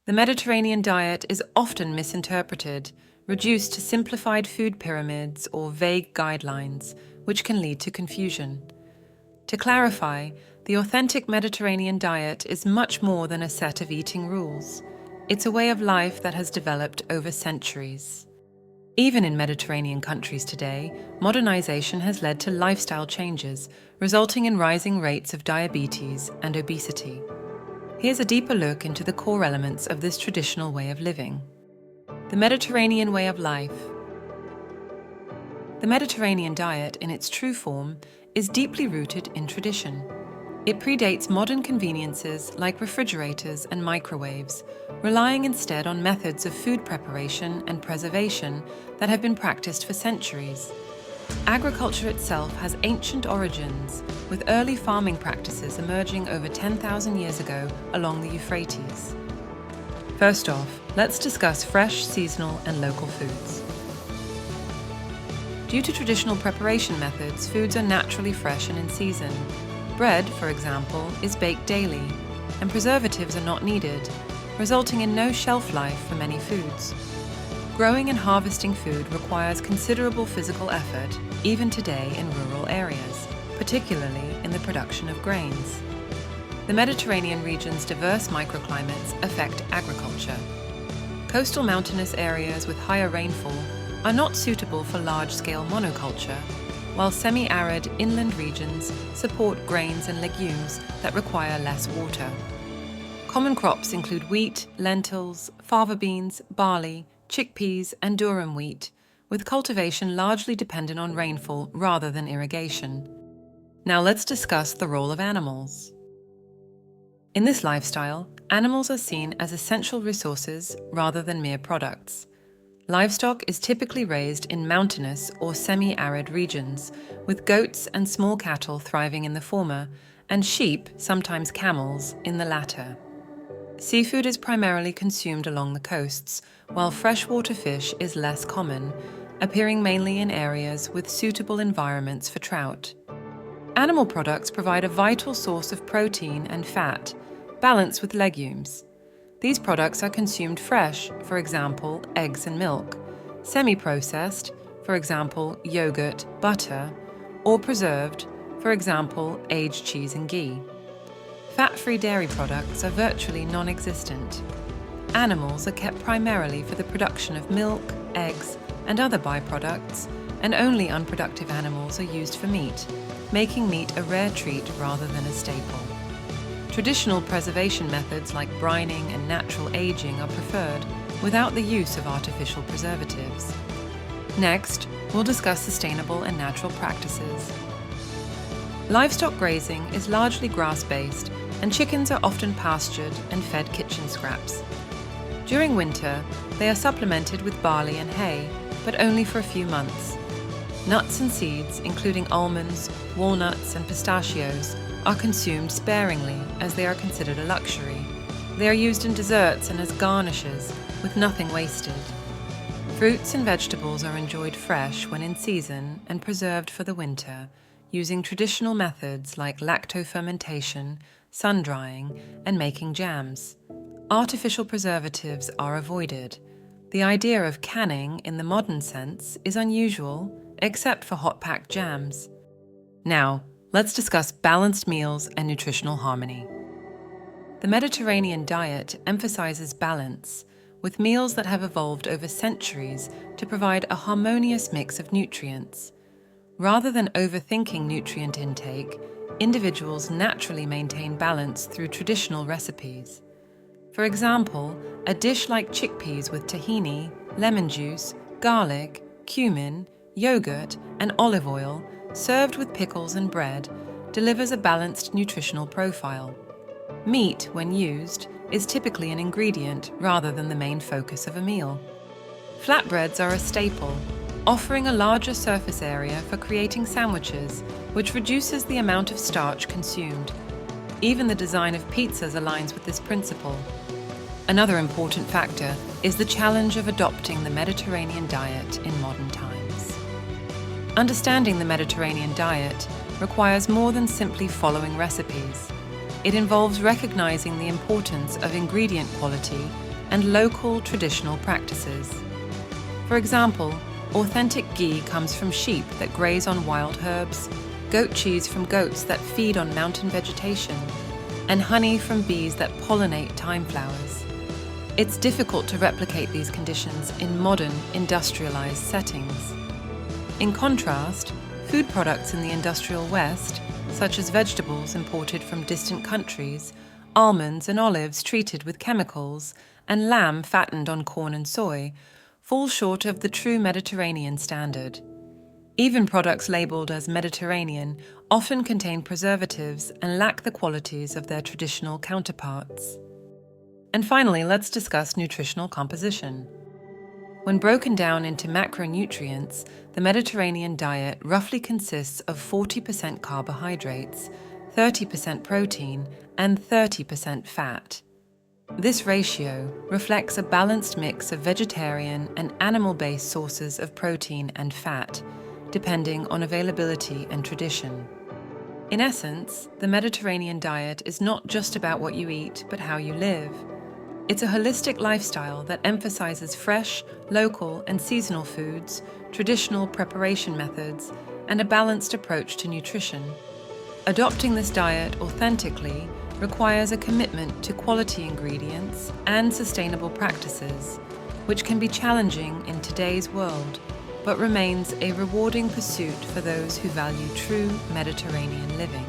The Mediterranean diet is often misinterpreted, reduced to simplified food pyramids or vague guidelines, which can lead to confusion. To clarify, the authentic Mediterranean diet is much more than a set of eating rules. It's a way of life that has developed over centuries. Even in Mediterranean countries today, modernization has led to lifestyle changes, resulting in rising rates of diabetes and obesity. Here's a deeper look into the core elements of this traditional way of living. The Mediterranean way of life. The Mediterranean diet, in its true form, is deeply rooted in tradition. It predates modern conveniences like refrigerators and microwaves, relying instead on methods of food preparation and preservation that have been practiced for centuries. Agriculture itself has ancient origins, with early farming practices emerging over 10,000 years ago along the Euphrates. First off, let's discuss fresh, seasonal, and local foods. Due to traditional preparation methods, foods are naturally fresh and in season. Bread, for example, is baked daily, and preservatives are not needed, resulting in no shelf life for many foods. Growing and harvesting food requires considerable physical effort, even today in rural areas, particularly in the production of grains. The Mediterranean region's diverse microclimates affect agriculture. Coastal mountainous areas with higher rainfall are not suitable for large-scale monoculture, while semi-arid inland regions support grains and legumes that require less water. Common crops include wheat, lentils, fava beans, barley, chickpeas, and durum wheat, with cultivation largely dependent on rainfall rather than irrigation. Now let's discuss the role of animals. In this lifestyle, animals are seen as essential resources rather than mere products. Livestock is typically raised in mountainous or semi-arid regions, with goats and small cattle thriving in the former, and sheep, sometimes camels, in the latter. Seafood is primarily consumed along the coasts, while freshwater fish is less common, appearing mainly in areas with suitable environments for trout. Animal products provide a vital source of protein and fat, balanced with legumes. These products are consumed fresh, for example, eggs and milk, semi-processed, for example, yogurt, butter, or preserved, for example, aged cheese and ghee. Fat-free dairy products are virtually non-existent. Animals are kept primarily for the production of milk, eggs, and other byproducts, and only unproductive animals are used for meat, making meat a rare treat rather than a staple. Traditional preservation methods like brining and natural aging are preferred without the use of artificial preservatives. Next, we'll discuss sustainable and natural practices. Livestock grazing is largely grass-based, and chickens are often pastured and fed kitchen scraps. During winter, they are supplemented with barley and hay, but only for a few months. Nuts and seeds, including almonds, walnuts, and pistachios, are consumed sparingly as they are considered a luxury. They are used in desserts and as garnishes, with nothing wasted. Fruits and vegetables are enjoyed fresh when in season and preserved for the winter, using traditional methods like lacto-fermentation, sun-drying, and making jams. Artificial preservatives are avoided. The idea of canning in the modern sense is unusual, except for hot-packed jams. Now, let's discuss balanced meals and nutritional harmony. The Mediterranean diet emphasizes balance, with meals that have evolved over centuries to provide a harmonious mix of nutrients. Rather than overthinking nutrient intake, individuals naturally maintain balance through traditional recipes. For example, a dish like chickpeas with tahini, lemon juice, garlic, cumin, yogurt, and olive oil, served with pickles and bread, delivers a balanced nutritional profile. Meat, when used, is typically an ingredient rather than the main focus of a meal. Flatbreads are a staple, offering a larger surface area for creating sandwiches, which reduces the amount of starch consumed. Even the design of pizzas aligns with this principle. Another important factor is the challenge of adopting the Mediterranean diet in modern times. Understanding the Mediterranean diet requires more than simply following recipes. It involves recognizing the importance of ingredient quality and local traditional practices. For example, authentic ghee comes from sheep that graze on wild herbs, goat cheese from goats that feed on mountain vegetation, and honey from bees that pollinate thyme flowers. It's difficult to replicate these conditions in modern, industrialized settings. In contrast, food products in the industrial West, such as vegetables imported from distant countries, almonds and olives treated with chemicals, and lamb fattened on corn and soy, fall short of the true Mediterranean standard. Even products labeled as Mediterranean often contain preservatives and lack the qualities of their traditional counterparts. And finally, let's discuss nutritional composition. When broken down into macronutrients, the Mediterranean diet roughly consists of 40% carbohydrates, 30% protein, and 30% fat. This ratio reflects a balanced mix of vegetarian and animal-based sources of protein and fat, depending on availability and tradition. In essence, the Mediterranean diet is not just about what you eat, but how you live. It's a holistic lifestyle that emphasizes fresh, local, and seasonal foods, traditional preparation methods, and a balanced approach to nutrition. Adopting this diet authentically requires a commitment to quality ingredients and sustainable practices, which can be challenging in today's world, but remains a rewarding pursuit for those who value true Mediterranean living.